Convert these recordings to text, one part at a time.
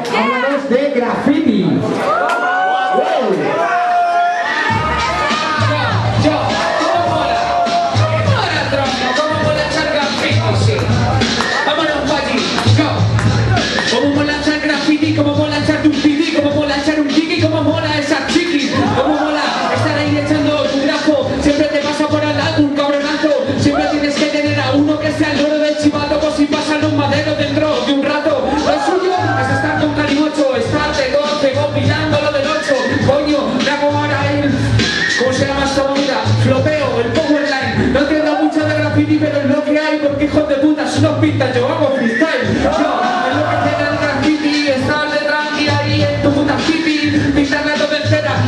háblanos de graffiti. Como mola echar graffiti, como mola echarte un pidi, como mola echar un kiki, como mola esa chiqui, como mola estar ahí echando tu grafo, siempre te pasa por al lado un cabronazo, siempre tienes que tener a uno que sea el loro del chivato, por si pasan un madero dentro de un rato. Lo suyo es estar con Calimocho, estar de 12, compilando lo del 8, coño, me hago ahora el, ¿cómo se llama esta movida? Flopeo, el powerline, no entiendo mucho de graffiti, pero es lo que hay, porque hijos de puta, si nos pintan, yo hago freestyle,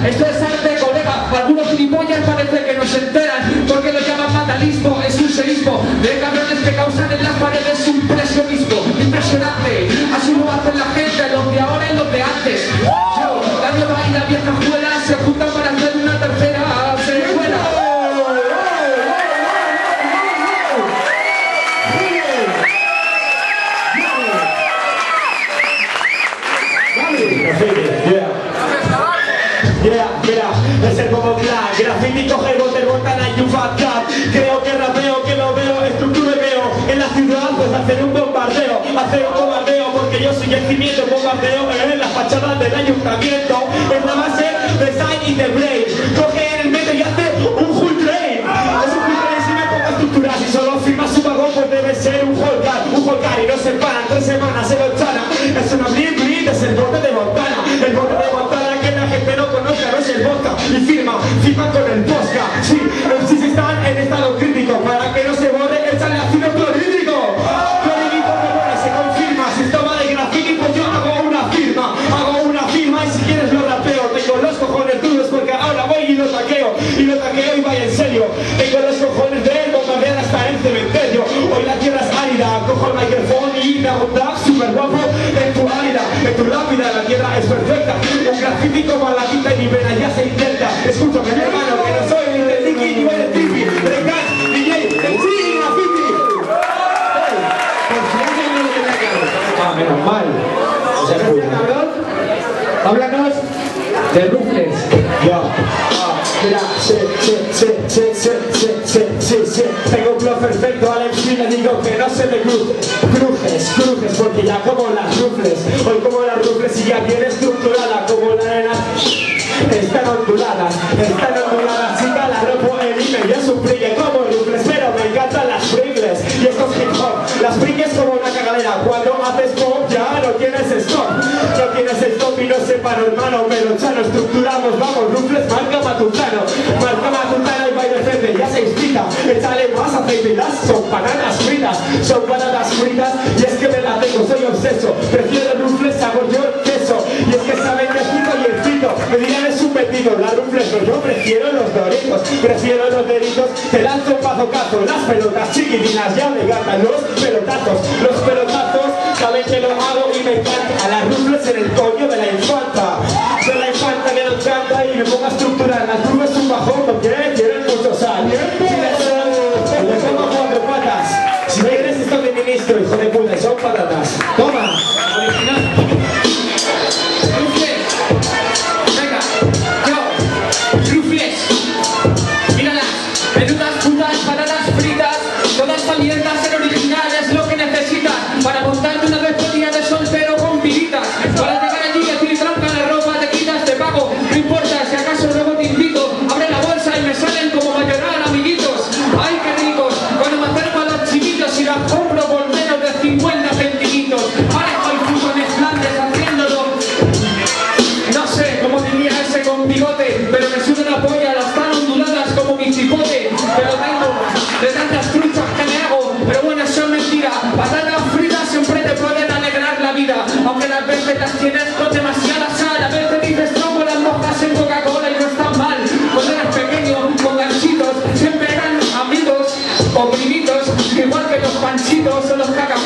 esto es arte, colega. Algunos gilipollas parece que no se enteran porque lo llaman vandalismo, es un seísmo de cabrones que causan en las paredes un impresionismo impresionante. Así lo hacen la gente, los de ahora y los de antes. Yo, la nueva y la vieja escuela se juntan para hacer una tercera secuela. Mira, es el Bobo Clan, graffiti coge el bote, botana y un fat cap. Creo que rapeo, que lo veo, estructura y veo. En la ciudad pues hacer un bombardeo, porque yo soy el cimiento, bombardeo en las fachadas del ayuntamiento. Es la base de Sign y de Blade. Coge en el medio y hace un full train. Es un full train si me pongo a estructurar. Si solo firma su vagón pues debe ser un holgar y no se paran, 3 semanas se lo echarán. Es una blin, es el bote de Montana. El bote de Montana que la gente no conoce, no es el vodka. Y firma con el Posca. Sí, MCs están en estado crítico. Para que no se borre, échale ácido clorhídrico. Clorhídrico que borra, se confirma. Si esto va de graffiti, pues yo hago una firma y si quieres lo rapeo. Tengo los cojones duros porque ahora voy y lo taqueo y vaya en serio. Tengo los cojones de bombardear hasta el cementerio. Hoy la tierra es árida, cojo el micrófono y me hago un tap super guapo en tu árida, en tu lápida. La tierra es perfecta. Un graffiti como a la quinta y mi vena ya se intenta. Escúchame mi hermano, que no soy ni del Tiki ni voy del Tipi. De Gas, DJ, del Chili Graffiti. Por si alguien no lo tenía claro. Menos mal. Cabrón, háblanos de Rufles. Ya. Mira, sí. Tengo un flow perfecto, al MC le digo que no se me crujes, porque ya como las Rufles. Hoy como las Rufles y ya bien estructurada, como la arena. Están onduladas, chica, la rompo en email, yo suplique como Rufles, pero me encantan las Pringles. Y esto es hip hop, las Pringles como una cagadera, cuando haces pop ya no tienes stop y no sepa hermano, pero ya no estructuramos, vamos, Rufles, marca matutano y baile verde, ya se explica, échale más aceite y las son bananas fritas, y es que me la tengo, soy obseso, prefiero Rufles, sabor yo el queso, y es que saben que pico y el pito, me dirán es un metido, la Rufles no, yo prefiero los doritos, te lanzo un bazocazo, las pelotas chiquitinas ya me gatan los pelotazos, saben que lo hago y me encanta, a las Rufles en el coño de la infanta que nos canta y me pongo a estructurar, las nubes un bajón, ¿no quieren mucho sal? Si les pongo 4 patas, si no quieres esto de ministro, hijo de puta, y son patatas. Toma, original. Rufles. Venga, yo. Rufles. Míralas. Menudas putas patatas fritas. Toda esta mierda ser original es lo que necesitas para montarte una despedida de soltero con piritas. Para llegar allí y decir trampa la ropa, te quitas, te pago. No importa si acaso luego te invito. Abre la bolsa y me salen como mayoral, amiguitos. Ay, qué ricos. Cuando me acerco a los chiquitos y las compro por menos de 50 centimitos. Parezco el puto en Flandes haciéndolo. No sé cómo diría ese con bigote, pero me suda la polla, las tan onduladas como mi cipote. Pero tengo de tantas truchas que me hago, pero bueno, eso es mentira. Patatas fritas siempre te pueden alegrar la vida, aunque las veces las tienes con demasiada sal. A veces dices no, las mojas en Coca-Cola y no están mal. Cuando eres pequeño, con ganchitos, siempre eran amigos o primitos, igual que los panchitos o los cacahuetes.